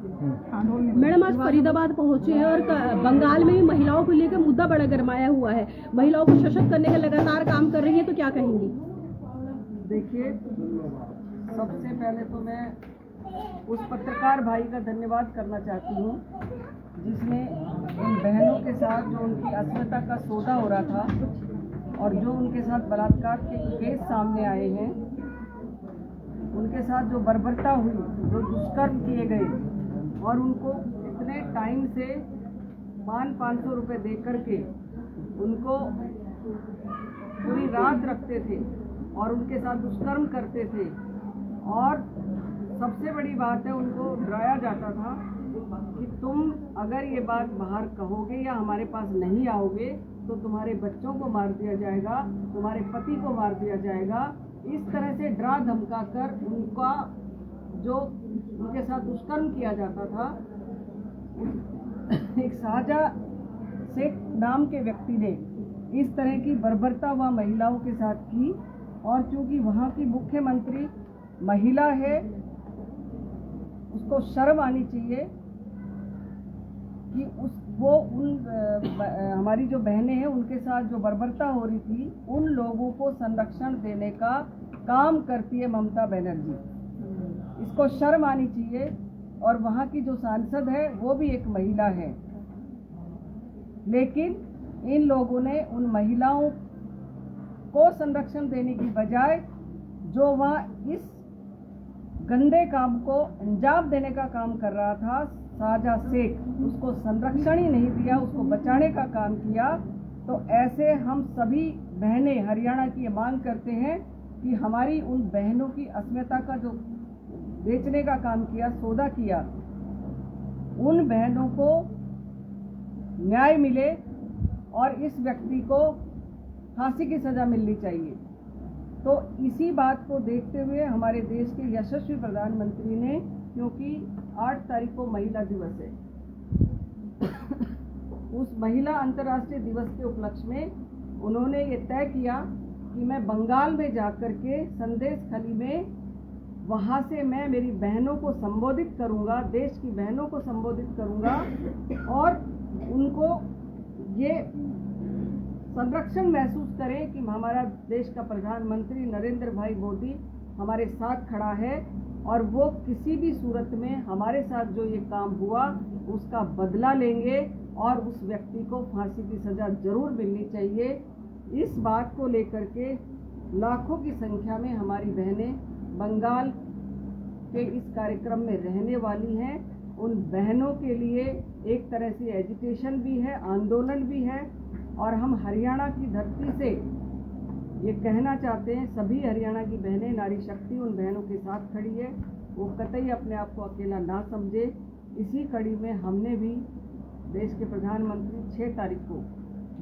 Madam आज फरीदाबाद पहुंचे हैं और बंगाल में भी महिलाओं को लेकर मुद्दा बड़ा गरमाया हुआ है। महिलाओं को सशक्त करने का लगातार काम कर रही है, तो क्या कहेंगी? देखिए, सबसे पहले तो मैं उस पत्रकार भाई का धन्यवाद करना चाहती हूँ जिसने उन बहनों के साथ जो उनकी अस्मिता का सौदा हो रहा था और जो उनके साथ बलात्कार के केस सामने आए हैं, उनके साथ जो बर्बरता हुई, जो दुष्कर्म किए गए और उनको इतने टाइम से 500 रुपये दे करके उनको पूरी रात रखते थे और उनके साथ दुष्कर्म करते थे। और सबसे बड़ी बात है, उनको डराया जाता था कि तुम अगर ये बात बाहर कहोगे या हमारे पास नहीं आओगे तो तुम्हारे बच्चों को मार दिया जाएगा, तुम्हारे पति को मार दिया जाएगा। इस तरह से डरा धमका कर उनका जो उनके साथ दुष्कर्म किया जाता था, एक शाहजा शेख नाम के व्यक्ति ने इस तरह की बर्बरता वह महिलाओं के साथ की। और चूंकि वहाँ की मुख्यमंत्री महिला है, उसको शर्म आनी चाहिए कि हमारी जो बहनें हैं उनके साथ जो बर्बरता हो रही थी, उन लोगों को संरक्षण देने का काम करती है ममता बनर्जी। इसको शर्म आनी चाहिए। और वहाँ की जो सांसद है वो भी एक महिला है, लेकिन इन लोगों ने उन महिलाओं को संरक्षण देने की बजाय जो वहाँ इस गंदे काम को अंजाम देने का काम कर रहा था, शाहजा शेख, उसको संरक्षण ही नहीं दिया, उसको बचाने का काम किया। तो ऐसे हम सभी बहनें हरियाणा की मांग करते हैं कि हमारी उन बहनों की अस्मिता का जो बेचने का काम किया, सौदा किया, उन बहनों को न्याय मिले और इस व्यक्ति को फांसी की सजा मिलनी चाहिए। तो इसी बात को देखते हुए हमारे देश के यशस्वी प्रधानमंत्री ने, क्योंकि 8 तारीख को महिला दिवस है, उस महिला अंतर्राष्ट्रीय दिवस के उपलक्ष्य में उन्होंने ये तय किया कि मैं बंगाल में जाकर के संदेश खली में वहाँ से मैं मेरी बहनों को संबोधित करूँगा, देश की बहनों को संबोधित करूँगा और उनको ये संरक्षण महसूस करें कि हमारा देश का प्रधानमंत्री नरेंद्र भाई मोदी हमारे साथ खड़ा है और वो किसी भी सूरत में हमारे साथ जो ये काम हुआ उसका बदला लेंगे और उस व्यक्ति को फांसी की सजा जरूर मिलनी चाहिए। इस बात को लेकर के लाखों की संख्या में हमारी बहनें बंगाल के इस कार्यक्रम में रहने वाली हैं। उन बहनों के लिए एक तरह से एजिटेशन भी है, आंदोलन भी है। और हम हरियाणा की धरती से ये कहना चाहते हैं, सभी हरियाणा की बहनें, नारी शक्ति उन बहनों के साथ खड़ी है, वो कतई अपने आप को अकेला ना समझे। इसी कड़ी में हमने भी देश के प्रधानमंत्री 6 तारीख को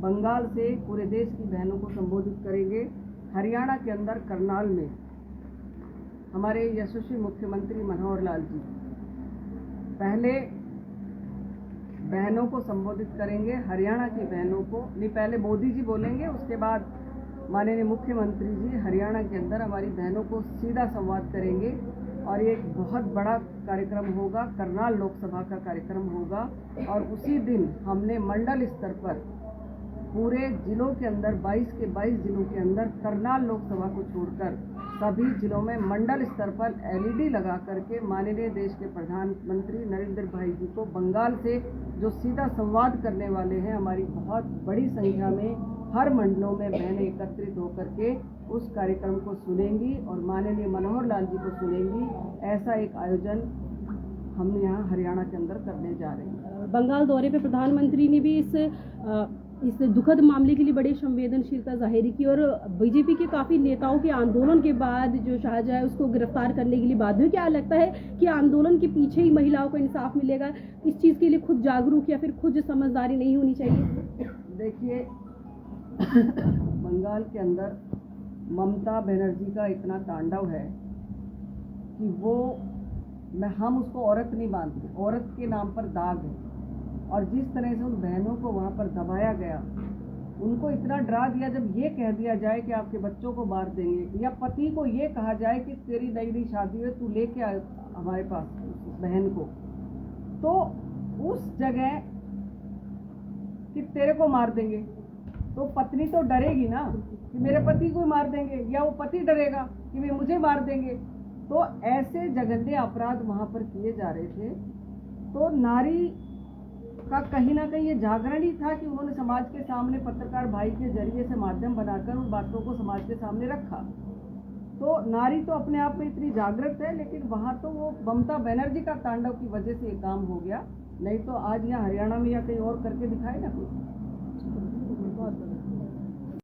बंगाल से पूरे देश की बहनों को संबोधित करेंगे। हरियाणा के अंदर करनाल में हमारे यशस्वी मुख्यमंत्री मनोहर लाल जी पहले बहनों को संबोधित करेंगे, हरियाणा की बहनों को नहीं, पहले मोदी जी बोलेंगे, उसके बाद माननीय मुख्यमंत्री जी हरियाणा के अंदर हमारी बहनों को सीधा संवाद करेंगे। और ये एक बहुत बड़ा कार्यक्रम होगा, करनाल लोकसभा का कार्यक्रम होगा। और उसी दिन हमने मंडल स्तर पर पूरे जिलों के अंदर 22 के 22 जिलों के अंदर करनाल लोकसभा को छोड़कर सभी जिलों में मंडल स्तर पर LED लगा करके माननीय देश के प्रधानमंत्री नरेंद्र भाई जी को बंगाल से जो सीधा संवाद करने वाले हैं, हमारी बहुत बड़ी संख्या में हर मंडलों में बहनें एकत्रित होकर के उस कार्यक्रम को सुनेंगी और माननीय मनोहर लाल जी को सुनेंगी। ऐसा एक आयोजन हम यहाँ हरियाणा के अंदर करने जा रहे हैं। बंगाल दौरे पे प्रधानमंत्री ने भी इस दुखद मामले के लिए बड़ी संवेदनशीलता जाहिर की और बीजेपी के काफी नेताओं के आंदोलन के बाद जो शाहजहां है उसको गिरफ्तार करने के लिए बाध्य हुई। क्या लगता है कि आंदोलन के पीछे ही महिलाओं को इंसाफ मिलेगा? इस चीज के लिए खुद जागरूक या फिर खुद समझदारी नहीं होनी चाहिए? देखिए, बंगाल के अंदर ममता बनर्जी का इतना तांडव है कि हम उसको औरत नहीं मानते, औरत के नाम पर दाग है। और जिस तरह से उन बहनों को वहाँ पर दबाया गया, उनको इतना डरा दिया, जब ये कह दिया जाए कि आपके बच्चों को मार देंगे, या पति को ये कहा जाए कि तेरी नई नई शादी है, तू लेके आ हमारे पास बहन को, तो उस जगह कि तेरे को मार देंगे, तो पत्नी तो डरेगी ना कि मेरे पति को मार देंगे, या वो पति डरेगा कि वे मुझे मार देंगे। तो ऐसे जघन्य अपराध वहां पर किए जा रहे थे। तो नारी का कहीं ना कहीं ये जागरण ही था कि उन्होंने समाज के सामने पत्रकार भाई के जरिए से माध्यम बनाकर उन बातों को समाज के सामने रखा। तो नारी तो अपने आप में इतनी जागृत है, लेकिन वहां तो वो ममता बनर्जी का तांडव की वजह से ये काम हो गया, नहीं तो आज यहाँ हरियाणा में या कहीं और करके दिखाए ना कोई।